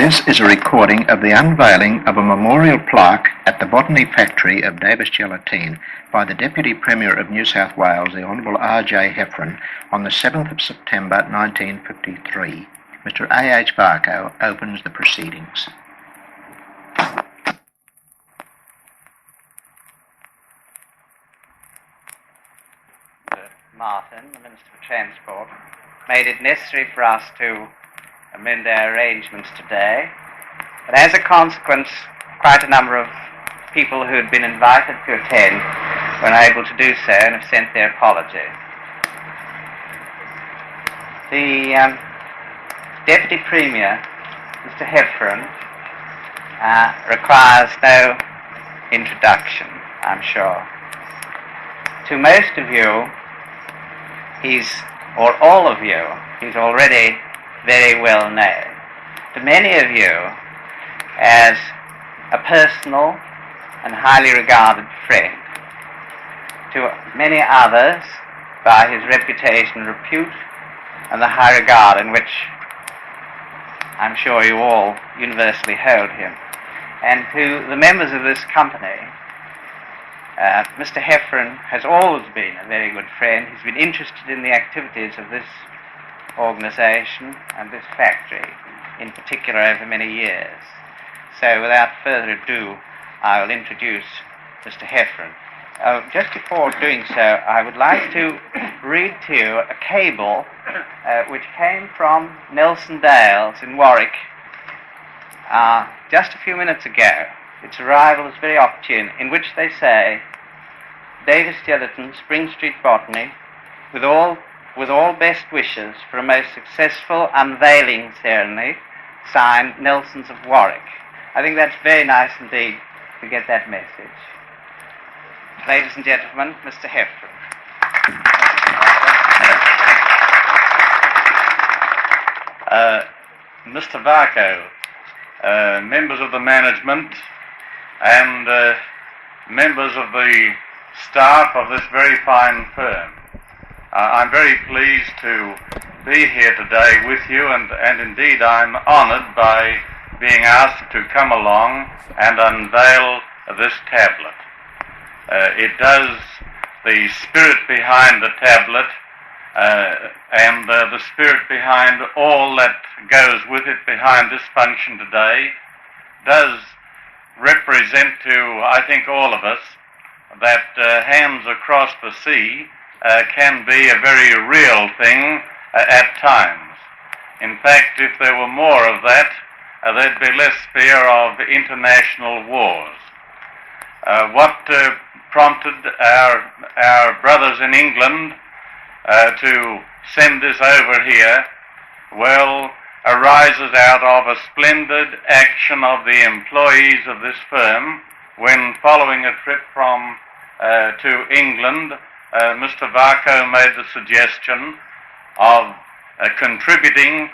This is a recording of the unveiling of a memorial plaque at the Botany factory of Davis Gelatine by the Deputy Premier of New South Wales, the Honourable R.J. Heffron, on the 7th of September 1953. Mr. A.H. Barco opens the proceedings. Martin, the Minister for Transport, made it necessary for us to amend our arrangements today. But as a consequence, quite a number of people who had been invited to attend were unable to do so and have sent their apologies. The Deputy Premier, Mr. Heffron, requires no introduction, I'm sure. To most of you, or all of you, he's already very well known. To many of you, as a personal and highly regarded friend. To many others, by his reputation and repute and the high regard in which I'm sure you all universally hold him. And to the members of this company, Mr. Heffron has always been a very good friend. He's been interested in the activities of this organisation and this factory in particular over many years. So without further ado, I will introduce Mr. Heffron. Just before doing so, I would like to read to you a cable which came from Nelson Dales in Warwick just a few minutes ago. Its arrival is very opportune, in which they say, Davis Gelatine, Spring Street, Botany, with all best wishes for a most successful unveiling ceremony, signed Nelsons of Warwick. I think that's very nice indeed to get that message. Ladies and gentlemen, Mr. Heffron. Mr. Barco, members of the management and members of the staff of this very fine firm, I'm very pleased to be here today with you, and indeed I'm honoured by being asked to come along and unveil this tablet. The spirit behind the tablet and the spirit behind all that goes with it behind this function today does represent to, I think, all of us that hands across the sea can be a very real thing at times. In fact, if there were more of that, there'd be less fear of international wars. What prompted our brothers in England to send this over here, well, arises out of a splendid action of the employees of this firm when, following a trip to England, Mr. Barco made the suggestion of contributing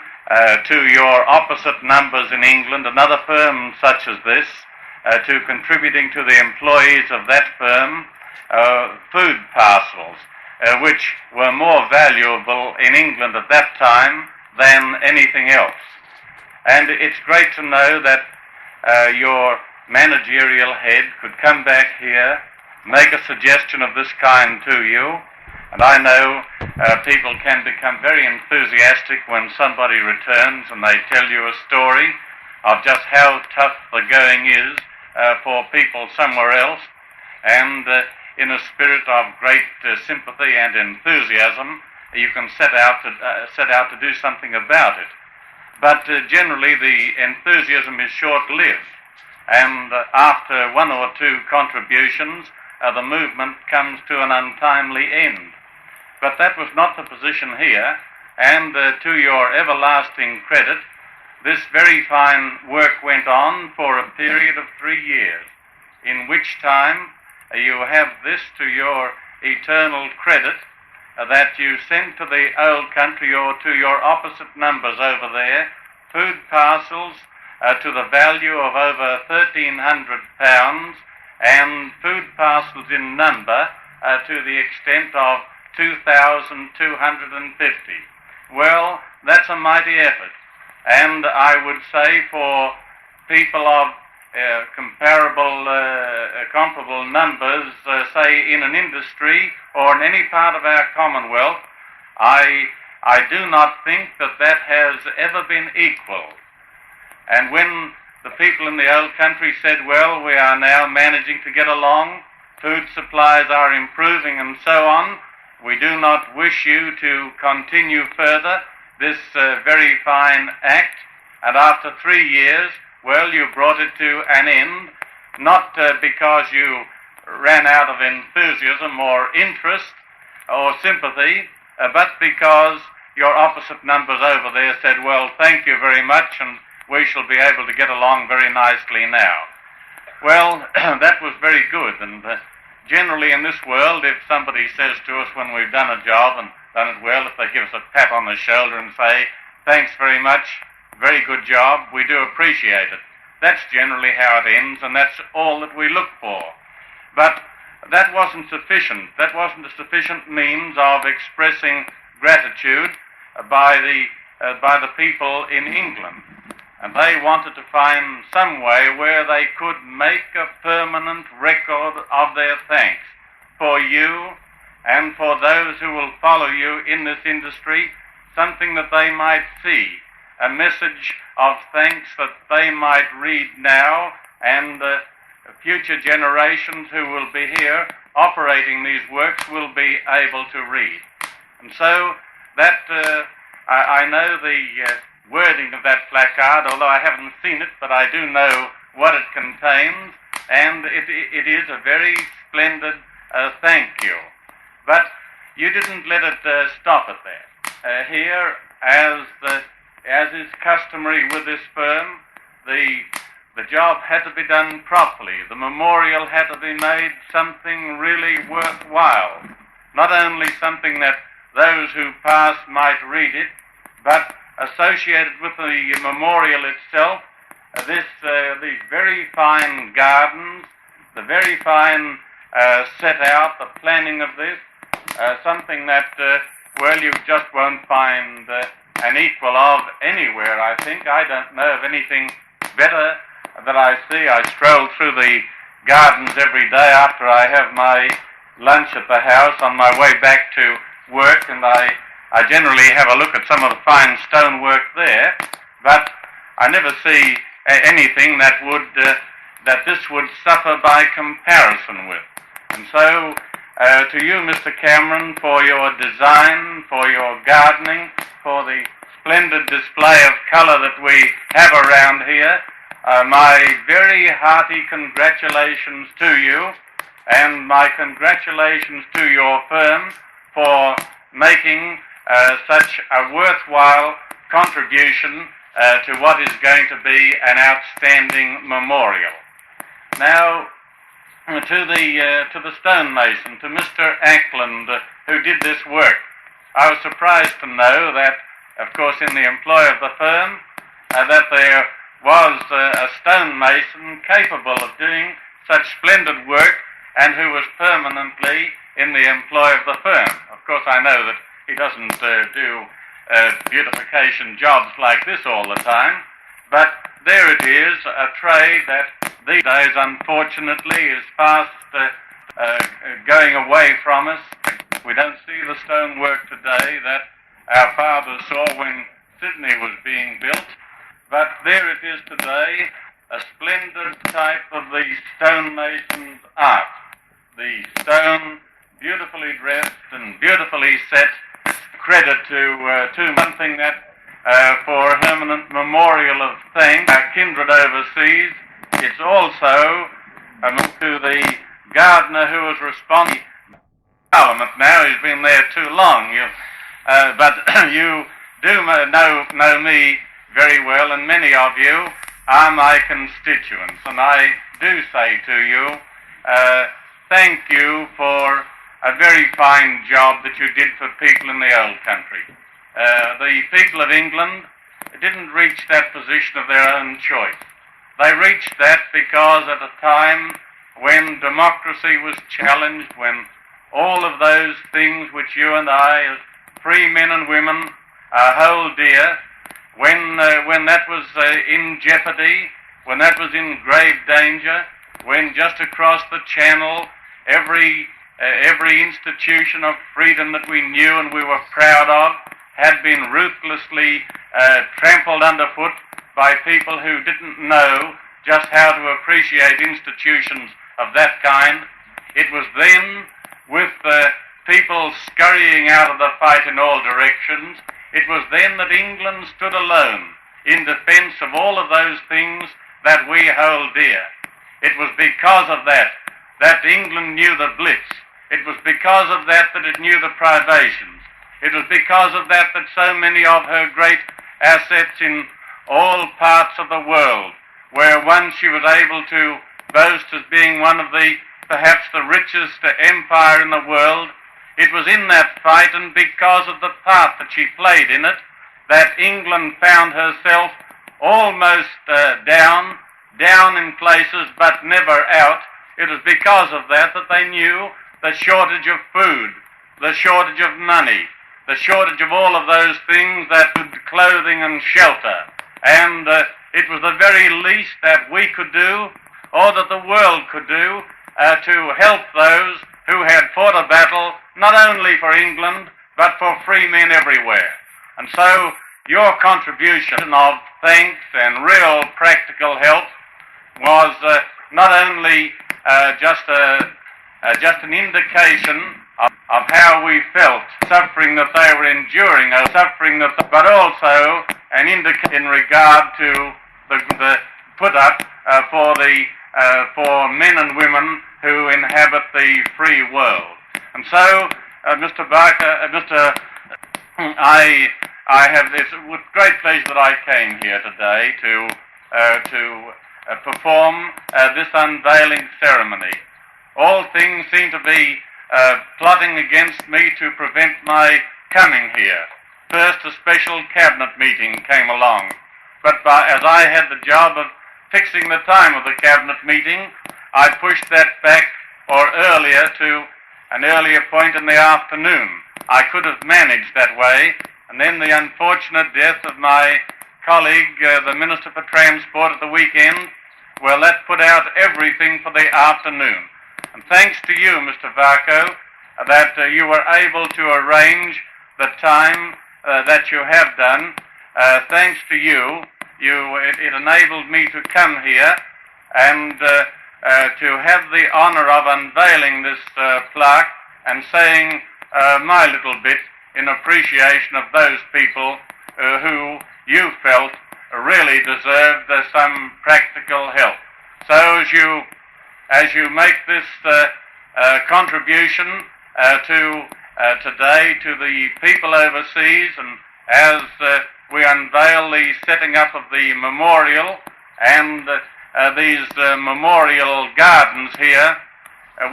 to your opposite numbers in England, another firm such as this, to contributing to the employees of that firm food parcels, which were more valuable in England at that time than anything else. And it's great to know that your managerial head could come back here, make a suggestion of this kind to you, and I know people can become very enthusiastic when somebody returns and they tell you a story of just how tough the going is for people somewhere else, and in a spirit of great sympathy and enthusiasm, you can set out to do something about it. But generally the enthusiasm is short-lived, and after one or two contributions, the movement comes to an untimely end. But that was not the position here, and to your everlasting credit, this very fine work went on for a period of 3 years, in which time you have this to your eternal credit, that you sent to the old country or to your opposite numbers over there food parcels to the value of over £1,300 and food parcels in number to the extent of 2,250. Well, that's a mighty effort. and I would say for people of comparable numbers, say in an industry or in any part of our Commonwealth, I do not think that that has ever been equal. And when the people in the old country said, well, we are now managing to get along, food supplies are improving and so on, we do not wish you to continue further this very fine act, and after 3 years, well, you brought it to an end, not because you ran out of enthusiasm or interest or sympathy, but because your opposite numbers over there said, well, thank you very much, and we shall be able to get along very nicely now. Well, that was very good, and generally in this world, if somebody says to us when we've done a job and done it well, if they give us a pat on the shoulder and say, thanks very much, very good job, we do appreciate it. That's generally how it ends, and that's all that we look for. But that wasn't sufficient. That wasn't a sufficient means of expressing gratitude by the people in England. And they wanted to find some way where they could make a permanent record of their thanks for you and for those who will follow you in this industry, something that they might see, a message of thanks that they might read now, and future generations who will be here operating these works will be able to read. And so that I know the wording of that placard, although I haven't seen it, but I do know what it contains, and it is a very splendid thank you. But you didn't let it stop at that. Here, as is customary with this firm, the job had to be done properly. The memorial had to be made something really worthwhile, not only something that those who pass might read it, but associated with the memorial itself, these very fine gardens, the very fine set out, the planning of this, something that, well, you just won't find an equal of anywhere, I think. I don't know of anything better that I see. I stroll through the gardens every day after I have my lunch at the house on my way back to work, and I generally have a look at some of the fine stonework there, but I never see anything that this would suffer by comparison with. And so, to you, Mr. Cameron, for your design, for your gardening, for the splendid display of colour that we have around here, my very hearty congratulations to you, and my congratulations to your firm for making such a worthwhile contribution to what is going to be an outstanding memorial. Now, to the stonemason, to Mr. Ackland, who did this work, I was surprised to know that, of course, in the employ of the firm, that there was a stonemason capable of doing such splendid work and who was permanently in the employ of the firm. Of course, I know that he doesn't do beautification jobs like this all the time, but there it is, a trade that these days, unfortunately, is fast going away from us. We don't see the stonework today that our fathers saw when Sydney was being built, but there it is today, a splendid type of the stonemason's art. The stone, beautifully dressed and beautifully set, credit to something that, for a permanent memorial of thanks, our kindred overseas, it's also to the gardener who was responsible. Parliament now, he's been there too long, but you do know me very well, and many of you are my constituents, and I do say to you, thank you for a very fine job that you did for people in the old country. The people of England didn't reach that position of their own choice. They reached that because at a time when democracy was challenged, when all of those things which you and I, as free men and women, hold dear, when that was in jeopardy, when that was in grave danger, when just across the channel every institution of freedom that we knew and we were proud of had been ruthlessly trampled underfoot by people who didn't know just how to appreciate institutions of that kind. It was then, with people scurrying out of the fight in all directions, it was then that England stood alone in defense of all of those things that we hold dear. It was because of that England knew the Blitz. It was because of that it knew the privations. It was because of that so many of her great assets in all parts of the world, where once she was able to boast as being one of perhaps the richest empire in the world, it was in that fight and because of the part that she played in it that England found herself almost down in places but never out. It was because of that they knew the shortage of food, the shortage of money, the shortage of all of those things that would clothing and shelter. And it was the very least that we could do, or that the world could do, to help those who had fought a battle not only for England, but for free men everywhere. And so your contribution of thanks and real practical help was not only just an indication of how we felt, suffering that they were enduring, but also an indication in regard to the put up for men and women who inhabit the free world. And so, Mr. Barker, I have it's with great pleasure that I came here today to perform this unveiling ceremony. All things seem to be plotting against me to prevent my coming here. First, a special cabinet meeting came along, but as I had the job of fixing the time of the cabinet meeting, I pushed that back earlier to an earlier point in the afternoon. I could have managed that way, and then the unfortunate death of my colleague, the Minister for Transport, at the weekend, well, that put out everything for the afternoon. And thanks to you, Mr. Varco, that you were able to arrange the time that you have done. Thanks to you, it enabled me to come here and to have the honor of unveiling this plaque and saying my little bit in appreciation of those people who you felt really deserved some practical help. So as you make this contribution today to the people overseas, and as we unveil the setting up of the memorial and these memorial gardens here,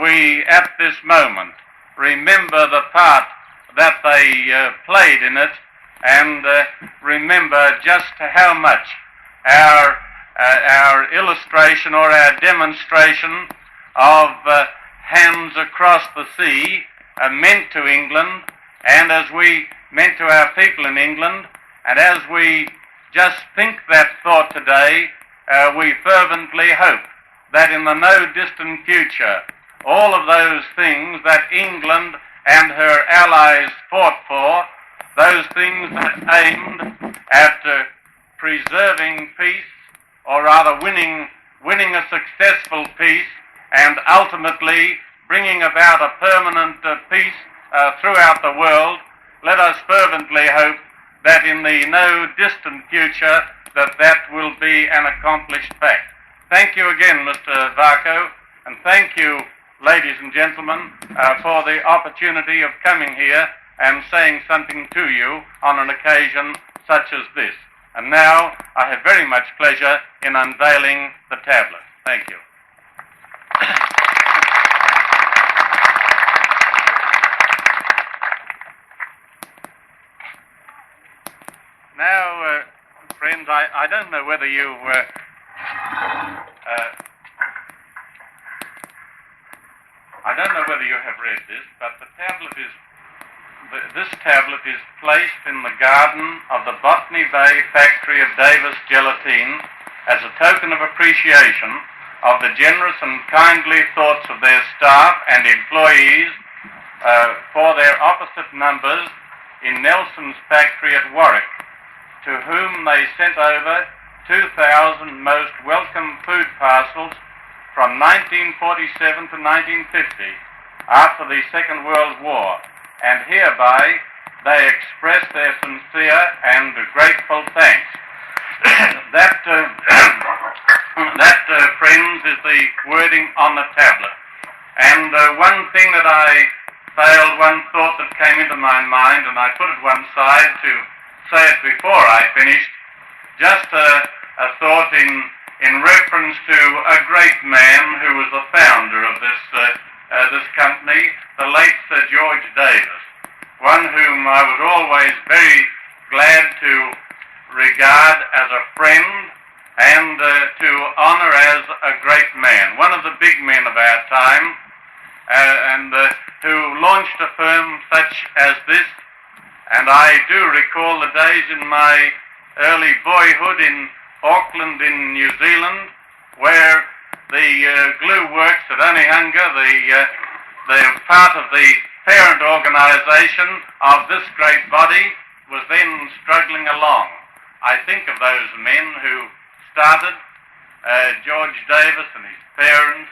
we at this moment remember the part that they played in it, and remember just how much our illustration or our demonstration of hands across the sea meant to England, and as we meant to our people in England, and as we just think that thought today, we fervently hope that in the no distant future, all of those things that England and her allies fought for, those things that aimed at preserving peace, or rather winning a successful peace, and ultimately bringing about a permanent peace throughout the world, let us fervently hope that in the no distant future that will be an accomplished fact. Thank you again, Mr. Varco, and thank you, ladies and gentlemen, for the opportunity of coming here and saying something to you on an occasion such as this. And now I have very much pleasure in unveiling the tablet. Thank you. Now, friends, I don't know whether you I don't know whether you have read this, but the tablet is this tablet is placed in the garden of the Botany Bay factory of Davis Gelatine as a token of appreciation of the generous and kindly thoughts of their staff and employees for their opposite numbers in Nelson's factory at Warwick, to whom they sent over 2,000 most welcome food parcels from 1947 to 1950, after the Second World War, and hereby they express their sincere and grateful thanks. That, friends, is the wording on the tablet. And one thing that I failed, one thought that came into my mind, and I put it one side to say it before I finished, just a thought in reference to a great man who was the founder of this company, the late Sir George Davis, one whom I was always very glad to regard as a friend and to honor as a great man, one of the big men of our time, and who launched a firm such as this. And I do recall the days in my early boyhood in Auckland in New Zealand, where the glue works at Onehunga, the part of the parent organisation of this great body, was then struggling along. I think of those men who started, George Davis and his parents.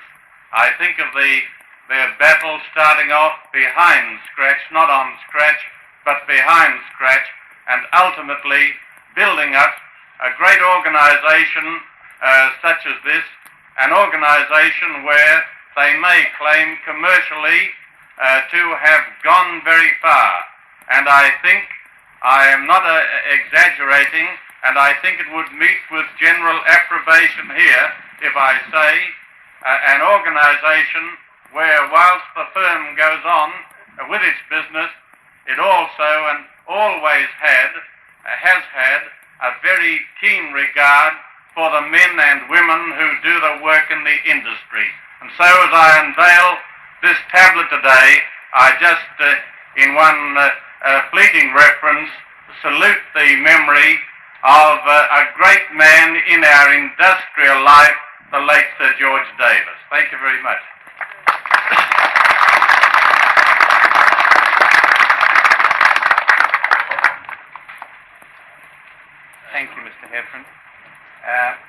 I think of their battle starting off behind scratch, not on scratch, but behind scratch, and ultimately building up a great organisation such as this, an organisation where they may claim commercially to have gone very far. And I think I am not exaggerating, and I think it would meet with general approbation here if I say an organisation where, whilst the firm goes on with its business, it also and always has had a very keen regard for the men and women who do the work in the industry. And so as I unveil this tablet today, I just, in one fleeting reference, salute the memory of a great man in our industrial life, the late Sir George Davis. Thank you very much. Thank you, Mr. Heffron.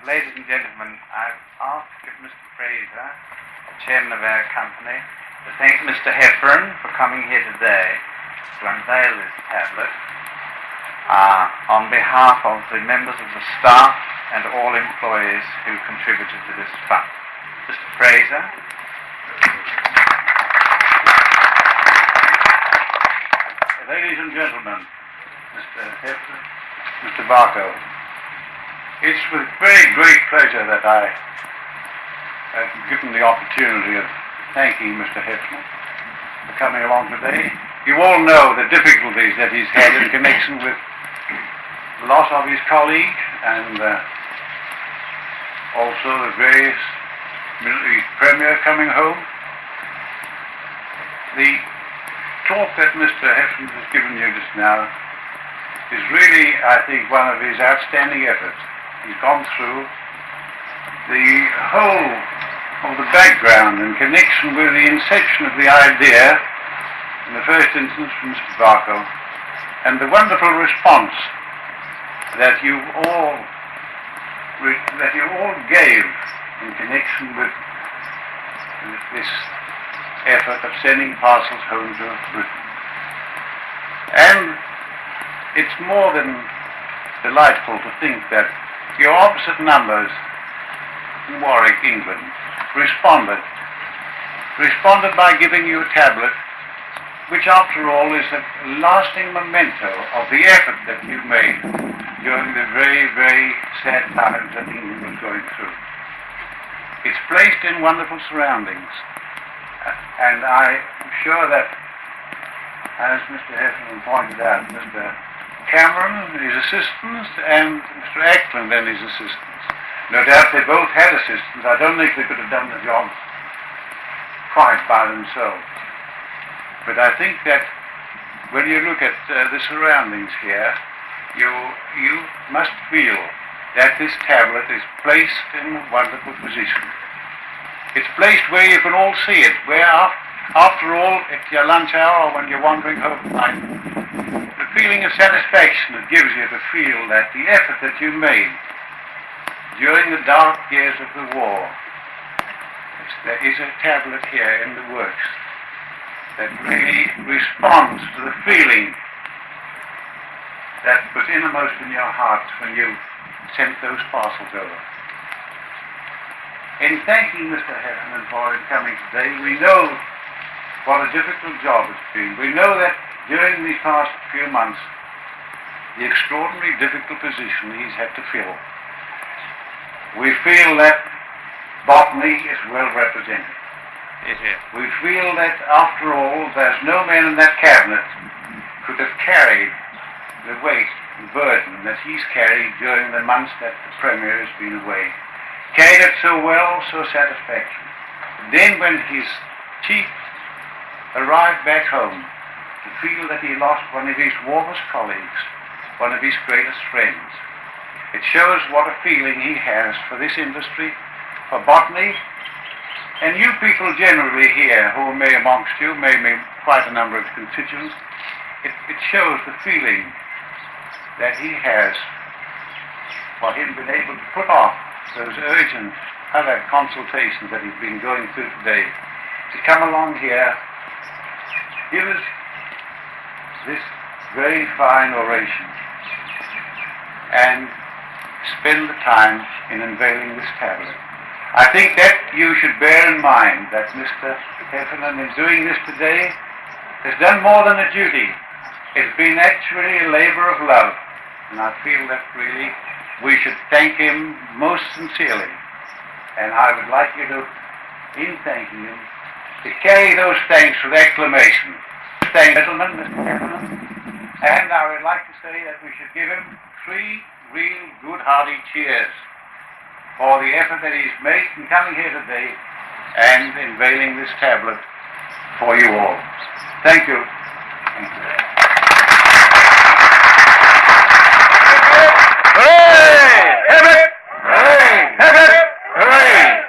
Ladies and gentlemen, I've asked Mr. Fraser, chairman of our company, to thank Mr. Heffron for coming here today to unveil this tablet on behalf of the members of the staff and all employees who contributed to this fund. Mr. Fraser. Ladies and gentlemen, Mr. Heffron, Mr. Barco, it's with very great pleasure that I have given the opportunity of thanking Mr. Heffron for coming along today. You all know the difficulties that he's had in connection with the loss of his colleague and also the various Middle East Premier coming home. The talk that Mr. Heffron has given you just now is really, I think, one of his outstanding efforts. He's gone through the whole of the background in connection with the inception of the idea, in the first instance from Mr. Barco, and the wonderful response that you all gave in connection with this effort of sending parcels home to Britain. And it's more than delightful to think that your opposite numbers in Warwick, England, responded by giving you a tablet, which after all is a lasting memento of the effort that you made during the very, very sad times that England was going through. It's placed in wonderful surroundings, and I'm sure that, as Mr. Heffron pointed out, Mr. Cameron and his assistants and Mr. Eklund and his assistants. No doubt they both had assistants. I don't think they could have done the job quite by themselves. But I think that when you look at the surroundings here, you must feel that this tablet is placed in a wonderful position. It's placed where you can all see it, where after all, at your lunch hour or when you're wandering home at night, the feeling of satisfaction it gives you to feel that the effort that you made during the dark years of the war, there is a tablet here in the works that really responds to the feeling that was innermost in your hearts when you sent those parcels over. In thanking Mr. Heffernan for his coming today, we know what a difficult job it's been. We know that during these past few months, the extraordinarily difficult position he's had to fill. We feel that Botany is well represented. We feel that, after all, there's no man in that cabinet could have carried the weight and burden that he's carried during the months that the Premier has been away. Carried it so well, so satisfactory. Then when his chief arrived back home, to feel that he lost one of his warmest colleagues, one of his greatest friends. It shows what a feeling he has for this industry, for botany, and you people generally here who may amongst you, may be quite a number of constituents, it shows the feeling that he has for him being able to put off those urgent other consultations that he's been going through today, to come along here, give us this very fine oration, and spend the time in unveiling this tablet. I think that you should bear in mind that Mr. Heffernan, in doing this today, has done more than a duty. It's been actually a labor of love, and I feel that really we should thank him most sincerely. And I would like you to, in thanking him, to carry those thanks with acclamation. Thank you, gentlemen, Mr. Heffernan. And I would like to say that we should give him 3 real good hearty cheers for the effort that he's made in coming here today and unveiling this tablet for you all. Thank you. Thank you. Hooray! Hooray! Hooray! Hooray!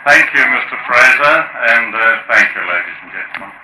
Thank you, Mr. Fraser, and thank you, ladies and gentlemen.